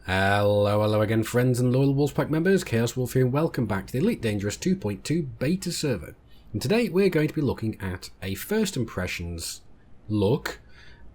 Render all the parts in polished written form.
Hello again, friends and loyal Wolfpack members. Chaos Wolf here, and welcome back to the Elite Dangerous 2.2 beta server. And today we're going to be looking at a first impressions look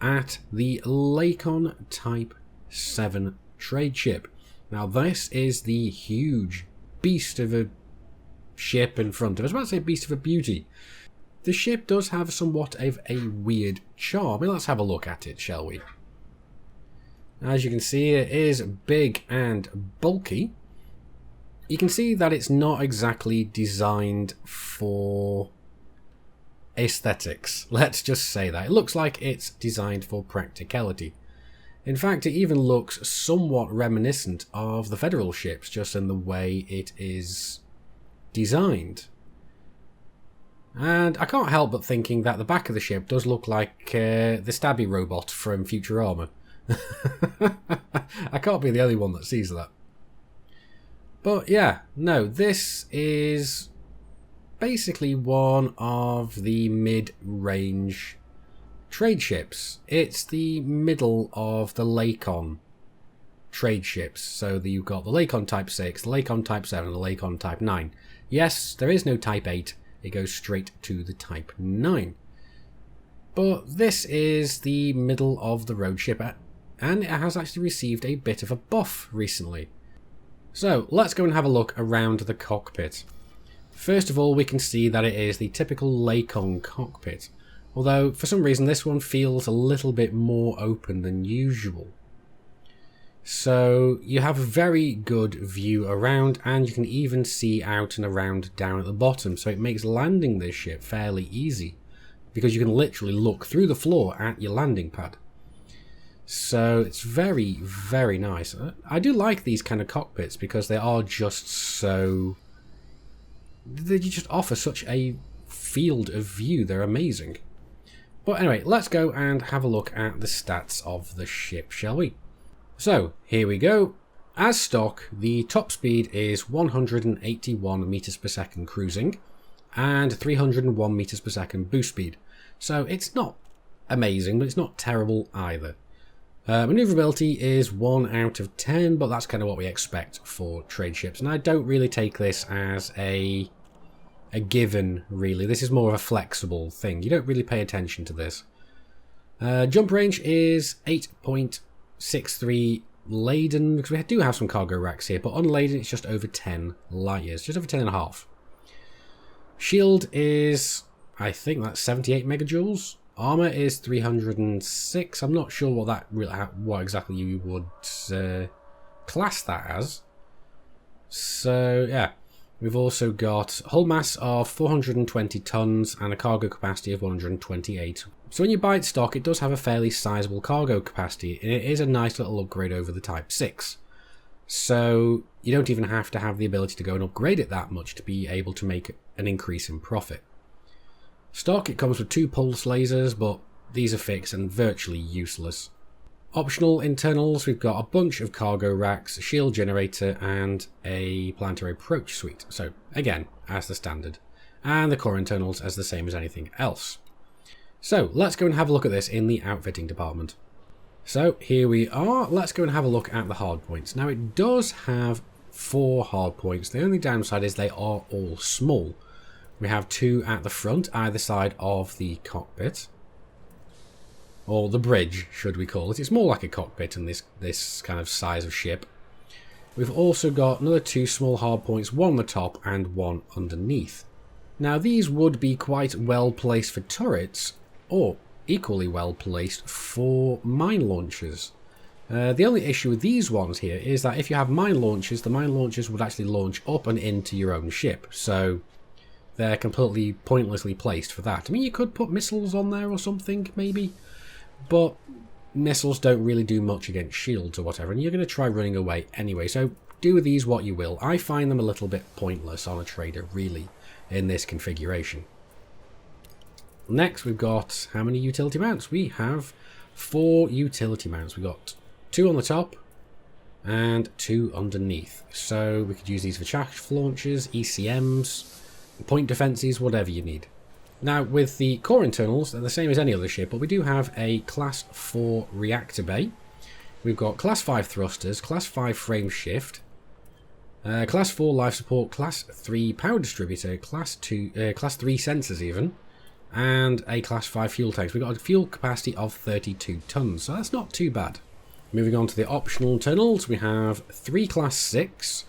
at the Lakon Type 7 trade ship. Now this is the huge beast of a ship in front of us. I was about to say beast of a beauty. The ship does have somewhat of a weird charm. Let's have a look at it, shall we? As you can see, it is big and bulky. You can see that it's not exactly designed for aesthetics. Let's just say that. It looks like it's designed for practicality. In fact, it even looks somewhat reminiscent of the Federal ships, just in the way it is designed. And I can't help but thinking that the back of the ship does look like the stabby robot from Futurama. I can't be the only one that sees that. But yeah, no, this is basically one of the mid-range trade ships. It's the middle of the Lakon trade ships. So you've got the Lakon Type 6, the Lakon Type 7, and the Lakon Type 9. Yes, there is no Type 8. It goes straight to the Type 9. But this is the middle of the road ship, and it has actually received a bit of a buff recently. So let's go and have a look around the cockpit. First of all, we can see that it is the typical Lakon cockpit, although for some reason this one feels a little bit more open than usual. So you have a very good view around, and you can even see out and around down at the bottom, so it makes landing this ship fairly easy, because you can literally look through the floor at your landing pad. So it's very, very nice. I do like these kind of cockpits because they are just so... They just offer such a field of view. They're amazing. But anyway, let's go and have a look at the stats of the ship, shall we? So, here we go. As stock, the top speed is 181 meters per second cruising and 301 meters per second boost speed. So it's not amazing, but it's not terrible either. Maneuverability is 1 out of 10, but that's kind of what we expect for trade ships. And I don't really take this as a given, really. This is more of a flexible thing. You don't really pay attention to this. Jump range is 8.63 laden, because we do have some cargo racks here, but unladen it's just over 10 light years, just over 10 and a half. Shield is, I think that's 78 megajoules. Armor is 306. I'm not sure what exactly you would class that as. So yeah, we've also got hull mass of 420 tons and a cargo capacity of 128. So when you buy it stock, it does have a fairly sizable cargo capacity, and it is a nice little upgrade over the Type 6. So you don't even have to have the ability to go and upgrade it that much to be able to make an increase in profit. Stock, it comes with 2 pulse lasers, but these are fixed and virtually useless. Optional internals, we've got a bunch of cargo racks, a shield generator, and a planetary approach suite. So again, as the standard. And the core internals as the same as anything else. So let's go and have a look at this in the outfitting department. So here we are. Let's go and have a look at the hardpoints. Now it does have 4 hardpoints. The only downside is they are all small. We have 2 at the front, either side of the cockpit. Or the bridge, should we call it. It's more like a cockpit in this kind of size of ship. We've also got another 2 small hardpoints, one on the top and one underneath. Now these would be quite well placed for turrets, or equally well placed for mine launchers. The only issue with these ones here is that if you have mine launchers, the mine launchers would actually launch up and into your own ship. So they're completely pointlessly placed for that. I mean, you could put missiles on there or something, maybe. But missiles don't really do much against shields or whatever, and you're going to try running away anyway. So do with these what you will. I find them a little bit pointless on a trader, really, in this configuration. Next, we've got how many utility mounts? We have 4 utility mounts. We've got 2 on the top and 2 underneath. So we could use these for chaff launchers, ECMs, point defences, whatever you need. Now with the core internals, they're the same as any other ship, but we do have a class 4 reactor bay. we've got Class 5 thrusters, Class 5 frame shift, Class 4 life support, Class 3 power distributor, Class 3 sensors even, and a Class 5 fuel tanks. We've got a fuel capacity of 32 tons, so that's not too bad. Moving on to the optional internals, we have 3 Class 6,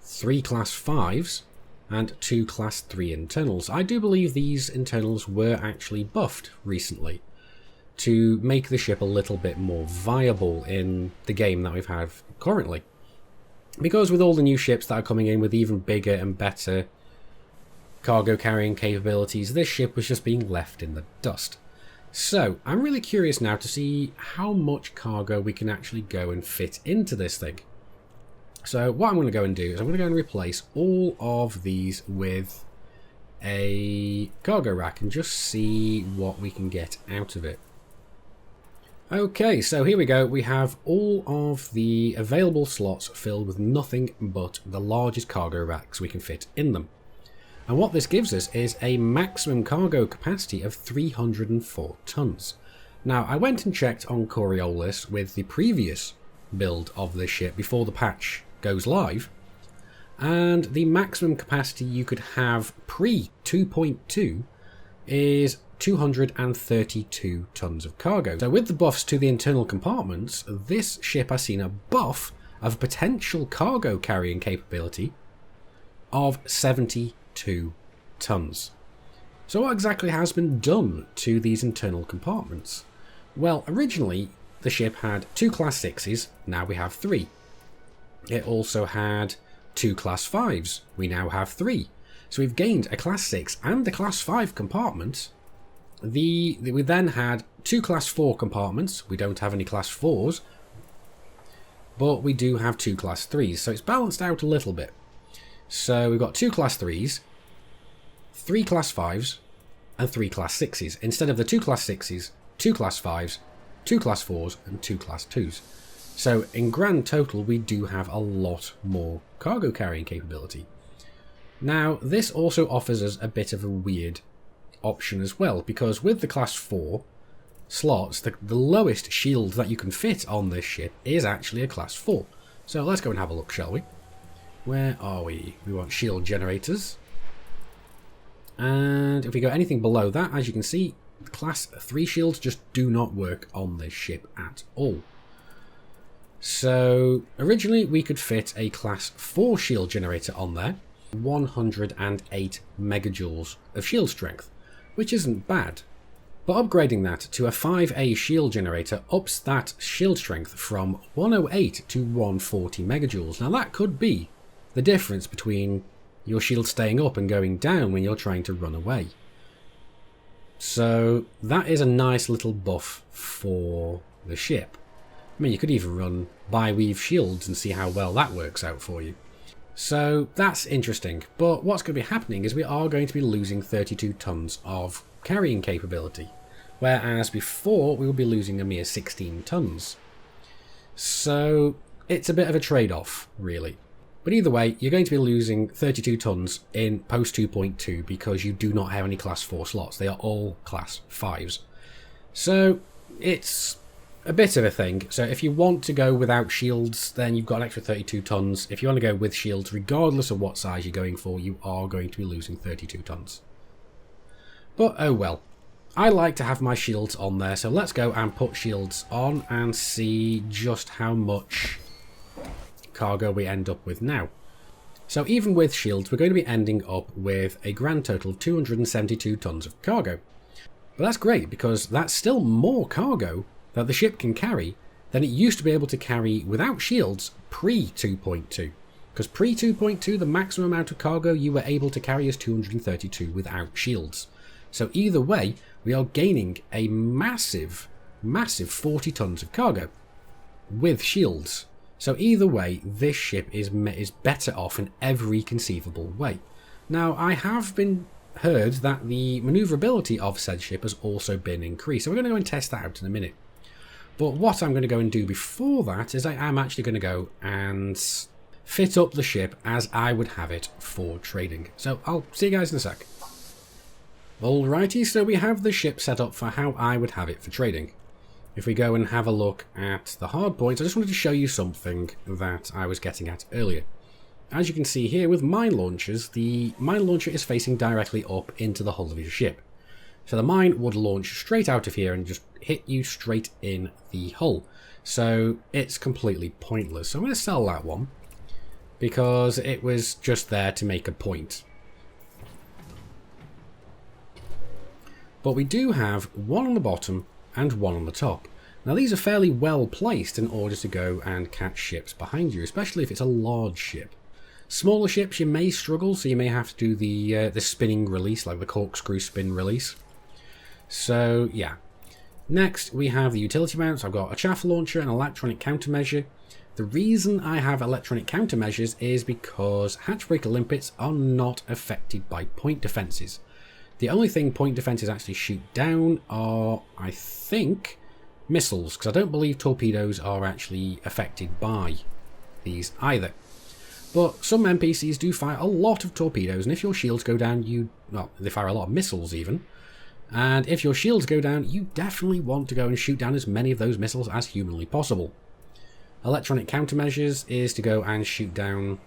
3 Class 5s, and 2 Class 3 internals. I do believe these internals were actually buffed recently to make the ship a little bit more viable in the game that we've had currently. Because with all the new ships that are coming in with even bigger and better cargo carrying capabilities, this ship was just being left in the dust. So, I'm really curious now to see how much cargo we can actually go and fit into this thing. So what I'm going to go and do is I'm going to go and replace all of these with a cargo rack and just see what we can get out of it. Okay, so here we go. We have all of the available slots filled with nothing but the largest cargo racks we can fit in them. And what this gives us is a maximum cargo capacity of 304 tons. Now, I went and checked on Coriolis with the previous build of this ship before the patch goes live, and the maximum capacity you could have pre 2.2 is 232 tons of cargo. So with the buffs to the internal compartments, this ship has seen a buff of potential cargo carrying capability of 72 tons. So what exactly has been done to these internal compartments? Well, originally the ship had 2 Class 6s, now we have 3. It also had 2 Class 5s, we now have 3. So we've gained a Class 6 and a Class 5 compartment. We then had 2 Class 4 compartments, we don't have any Class 4s, but we do have 2 Class 3s, so it's balanced out a little bit. So we've got 2 Class 3s, 3 Class 5s, and 3 Class 6s, instead of the 2 Class 6s, 2 Class 5s, 2 Class 4s, and 2 Class 2s. So in grand total, we do have a lot more cargo carrying capability. Now, this also offers us a bit of a weird option as well, because with the Class 4 slots, the lowest shield that you can fit on this ship is actually a Class 4. So let's go and have a look, shall we? Where are we? We want shield generators. And if we go anything below that, as you can see, Class 3 shields just do not work on this ship at all. So originally we could fit a Class 4 shield generator on there, 108 megajoules of shield strength, which isn't bad. But upgrading that to a 5A shield generator ups that shield strength from 108 to 140 megajoules. Now that could be the difference between your shield staying up and going down when you're trying to run away. So that is a nice little buff for the ship. I mean, you could even run bi-weave shields and see how well that works out for you. So that's interesting, but what's going to be happening is we are going to be losing 32 tons of carrying capability, whereas before we will be losing a mere 16 tons. So it's a bit of a trade-off, really. But either way, you're going to be losing 32 tons in post 2.2 because you do not have any Class 4 slots. They are all Class 5s. So it's a bit of a thing. So if you want to go without shields, then you've got an extra 32 tons. If you want to go with shields, regardless of what size you're going for, you are going to be losing 32 tons. But oh well. I like to have my shields on there, so let's go and put shields on and see just how much cargo we end up with now. So even with shields, we're going to be ending up with a grand total of 272 tons of cargo. But that's great, because that's still more cargo that the ship can carry than it used to be able to carry without shields pre 2.2. Because pre 2.2, the maximum amount of cargo you were able to carry is 232 without shields. So either way, we are gaining a massive 40 tons of cargo with shields. So either way, this ship is better off in every conceivable way. Now, I have been heard that the maneuverability of said ship has also been increased. So we're going to go and test that out in a minute. But what I'm going to go and do before that is I am actually going to go and fit up the ship as I would have it for trading. So I'll see you guys in a sec. Alrighty, so we have the ship set up for how I would have it for trading. if we go and have a look at the hard points, I just wanted to show you something that I was getting at earlier. As you can see here with mine launchers, the mine launcher is facing directly up into the hull of your ship. So the mine would launch straight out of here and just hit you straight in the hull. So it's completely pointless. So I'm going to sell that one because it was just there to make a point. But we do have one on the bottom and one on the top. Now these are fairly well placed in order to go and catch ships behind you, especially if it's a large ship. Smaller ships you may struggle, so you may have to do the spinning release, like the corkscrew spin release. So yeah. Next we have the utility mounts. I've got a chaff launcher and electronic countermeasure. The reason I have electronic countermeasures is because hatchbreaker limpets are not affected by point defences. The only thing point defences actually shoot down are, I think, missiles, because I don't believe torpedoes are actually affected by these either. But some NPCs do fire a lot of torpedoes, and if your shields go down, well, they fire a lot of missiles even. And if your shields go down, you definitely want to go and shoot down as many of those missiles as humanly possible. Electronic countermeasures is to go and shoot down,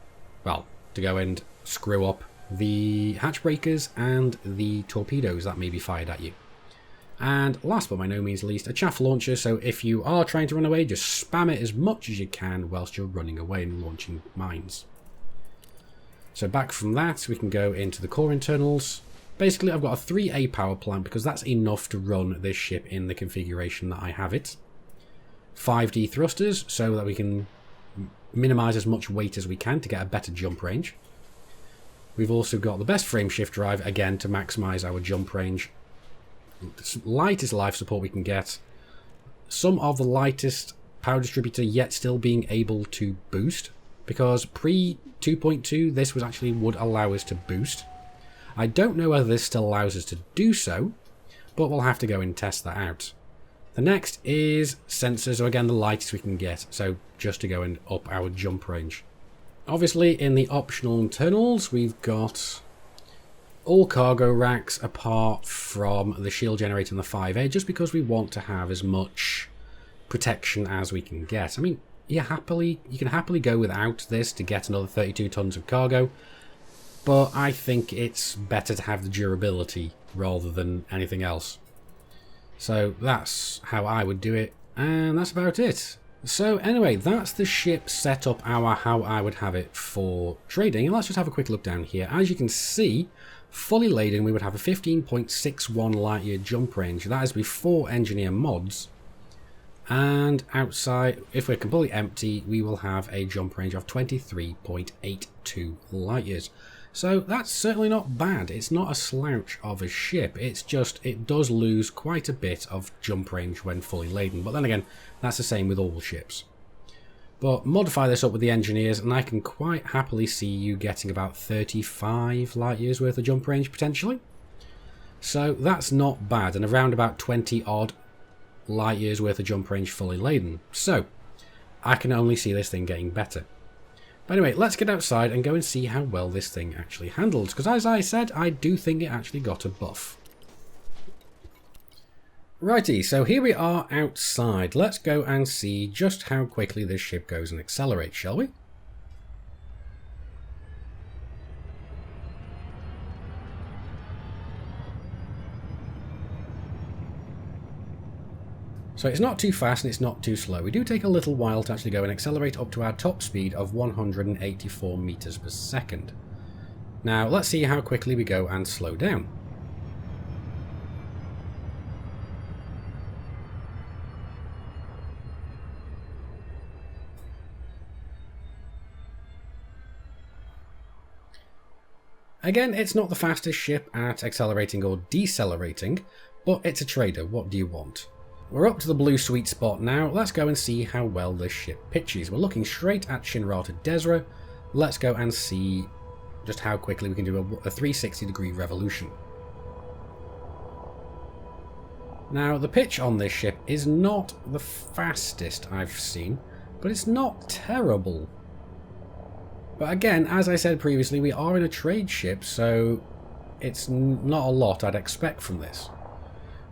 well, to go and screw up the hatch breakers and the torpedoes that may be fired at you. And last but by no means least, a chaff launcher, so if you are trying to run away, just spam it as much as you can whilst you're running away and launching mines. So back from that, we can go into the core internals. Basically, I've got a 3A power plant because that's enough to run this ship in the configuration that I have it. 5D thrusters, so that we can minimise as much weight as we can to get a better jump range. We've also got the best frame shift drive, again, to maximise our jump range. Lightest life support we can get. Some of the lightest power distributor yet still being able to boost, because pre 2.2 this would allow us to boost. I don't know whether this still allows us to do so, but we'll have to go and test that out. The next is sensors, so again the lightest we can get, so just to go and up our jump range. Obviously in the optional internals we've got all cargo racks apart from the shield generator and the 5A, just because we want to have as much protection as we can get. I mean, you can happily go without this to get another 32 tons of cargo, but I think it's better to have the durability rather than anything else. So that's how I would do it, and that's about it. So anyway, that's the ship setup, how I would have it for trading. And let's just have a quick look down here. As you can see, fully laden, we would have a 15.61 light year jump range. That is before engineer mods. And outside, if we're completely empty, we will have a jump range of 23.82 light years. So that's certainly not bad. It's not a slouch of a ship. It's just, it does lose quite a bit of jump range when fully laden. But then again, that's the same with all ships. But modify this up with the engineers and I can quite happily see you getting about 35 light years worth of jump range potentially. So that's not bad, and around about 20 odd light years worth of jump range fully laden. So I can only see this thing getting better. But anyway, let's get outside and go and see how well this thing actually handles, because as I said, I do think it actually got a buff. Righty, so here we are outside. Let's go and see just how quickly this ship goes and accelerates, shall we? So it's not too fast and it's not too slow. We do take a little while to actually go and accelerate up to our top speed of 184 meters per second. Now let's see how quickly we go and slow down. Again, it's not the fastest ship at accelerating or decelerating, but it's a trader. What do you want? We're up to the blue sweet spot now. Let's go and see how well this ship pitches. We're looking straight at Shinrata Desra. Let's go and see just how quickly we can do a 360-degree revolution. Now, the pitch on this ship is not the fastest I've seen, but it's not terrible. But again, as I said previously, we are in a trade ship, so it's not a lot I'd expect from this.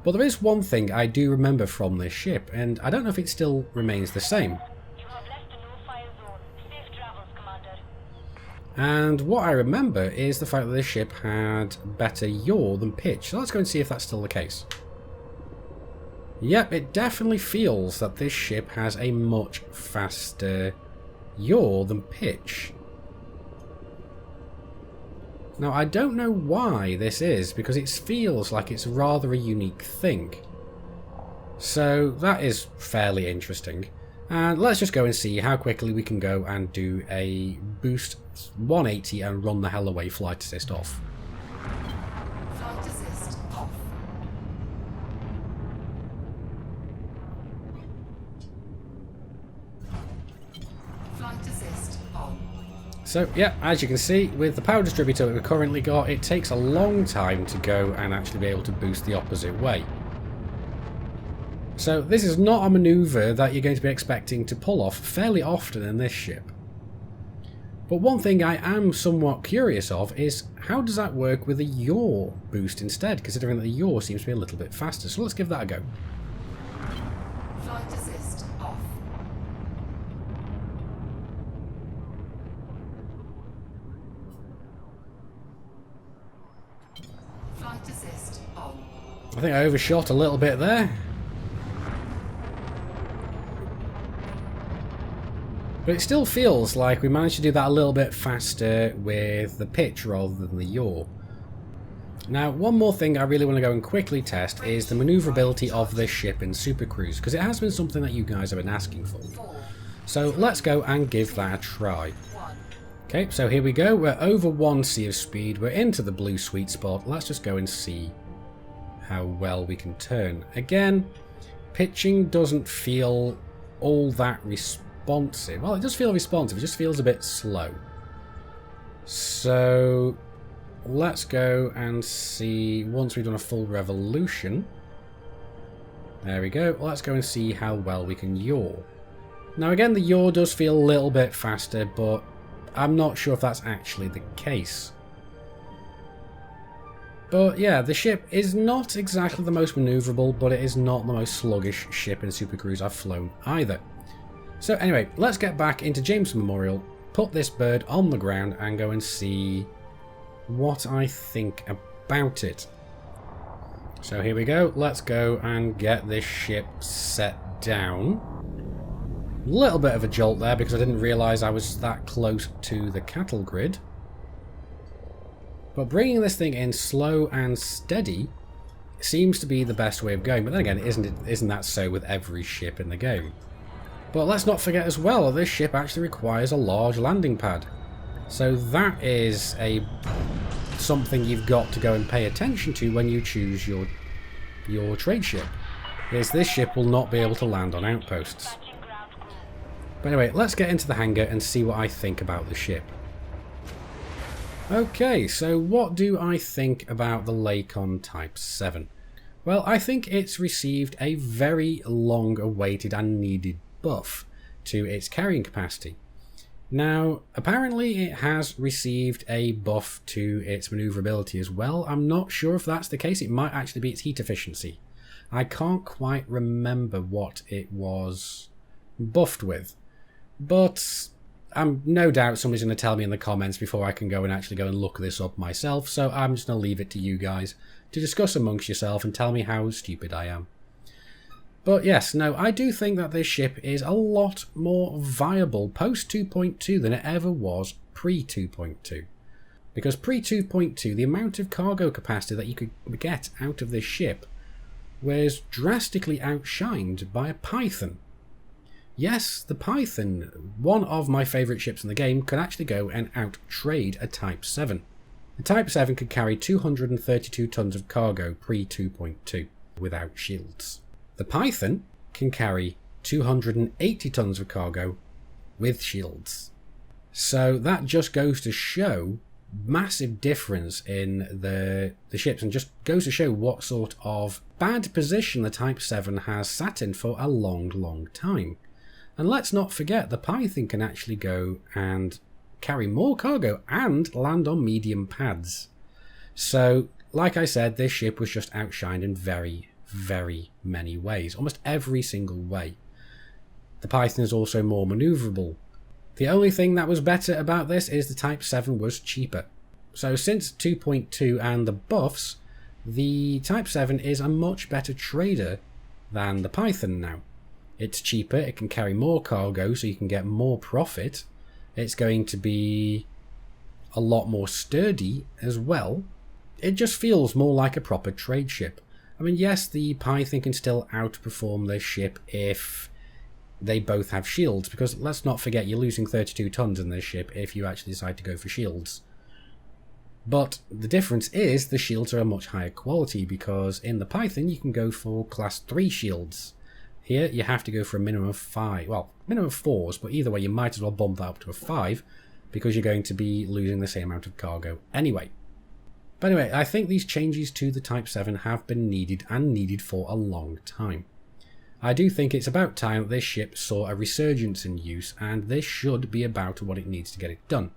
But there is one thing I do remember from this ship, and I don't know if it still remains the same. And what I remember is the fact that this ship had better yaw than pitch. So let's go and see if that's still the case. Yep, it definitely feels that this ship has a much faster yaw than pitch. Now, I don't know why this is, because it feels like it's rather a unique thing. So that is fairly interesting. And let's just go and see how quickly we can go and do a boost 180 and run the hell away flight assist off. Flight assist off. Flight assist on. So yeah, as you can see, with the power distributor that we've currently got, it takes a long time to go and actually be able to boost the opposite way. So this is not a manoeuvre that you're going to be expecting to pull off fairly often in this ship. But one thing I am somewhat curious of is how does that work with a yaw boost instead, considering that the yaw seems to be a little bit faster. So let's give that a go. Flight assist off. Flight assist on. I think I overshot a little bit there. But it still feels like we managed to do that a little bit faster with the pitch rather than the yaw. Now, one more thing I really want to go and quickly test is the maneuverability of this ship in Super Cruise, because it has been something that you guys have been asking for. So let's go and give that a try. Okay, so here we go. We're over 1 sea of speed. We're into the blue sweet spot. Let's just go and see how well we can turn. Again, pitching doesn't feel all that responsive. Well, it does feel responsive, it just feels a bit slow. So let's go and see once we've done a full revolution. There we go. Let's go and see how well we can yaw. Now again, the yaw does feel a little bit faster, but I'm not sure if that's actually the case. But yeah, the ship is not exactly the most maneuverable, but it is not the most sluggish ship in Super Cruise I've flown either. So anyway, let's get back into Jameson Memorial, put this bird on the ground and go and see what I think about it. So here we go, let's go and get this ship set down. A little bit of a jolt there because I didn't realise I was that close to the cattle grid. But bringing this thing in slow and steady seems to be the best way of going. But then again, isn't that so with every ship in the game? But let's not forget as well, this ship actually requires a large landing pad. So that is something you've got to go and pay attention to when you choose your trade ship. Is this ship will not be able to land on outposts. But anyway, let's get into the hangar and see what I think about the ship. Okay, so what do I think about the Lakon Type 7? Well, I think it's received a very long-awaited and needed buff to its carrying capacity. Now, apparently it has received a buff to its maneuverability as well. I'm not sure if that's the case. It might actually be its heat efficiency. I can't quite remember what it was buffed with, but I'm no doubt somebody's going to tell me in the comments before I can go and look this up myself, so I'm just going to leave it to you guys to discuss amongst yourself and tell me how stupid I am. But yes, no, I do think that this ship is a lot more viable post 2.2 than it ever was pre 2.2. Because pre 2.2, the amount of cargo capacity that you could get out of this ship was drastically outshined by a Python. Yes, the Python, one of my favourite ships in the game, could actually go and out-trade a Type 7. The Type 7 could carry 232 tons of cargo pre 2.2 without shields. The Python can carry 280 tons of cargo with shields. So that just goes to show massive difference in the ships, and just goes to show what sort of bad position the Type 7 has sat in for a long time. And let's not forget, the Python can actually go and carry more cargo and land on medium pads. So, like I said, this ship was just outshined in very, very many ways, almost every single way. The Python is also more maneuverable. The only thing that was better about this is the Type 7 was cheaper. So since 2.2 and the buffs, the Type 7 is a much better trader than the Python now. It's cheaper, it can carry more cargo, so you can get more profit. It's going to be a lot more sturdy as well. It just feels more like a proper trade ship. I mean, yes, the Python can still outperform this ship if they both have shields, because let's not forget you're losing 32 tons in this ship if you actually decide to go for shields. But the difference is the shields are a much higher quality, because in the Python you can go for class 3 shields. Here you have to go for a minimum of 5, well, minimum of 4s, but either way you might as well bump that up to a 5, because you're going to be losing the same amount of cargo anyway. But anyway, I think these changes to the Type 7 have been needed, and needed for a long time. I do think it's about time that this ship saw a resurgence in use, and this should be about what it needs to get it done.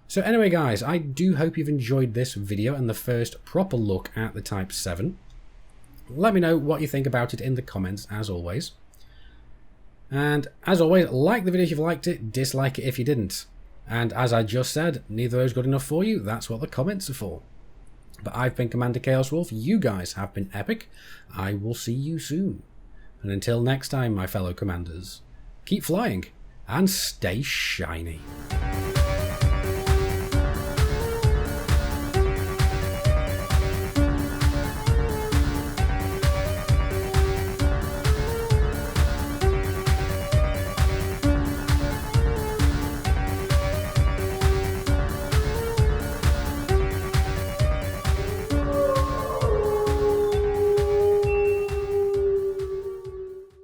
So anyway guys, I do hope you've enjoyed this video and the first proper look at the Type 7. Let me know what you think about it in the comments as always. And as always, like the video if you've liked it, dislike it if you didn't. And as I just said, neither of those good enough for you, that's what the comments are for. But I've been Commander Chaos Wolf, you guys have been epic, I will see you soon. And until next time, my fellow commanders, keep flying and stay shiny.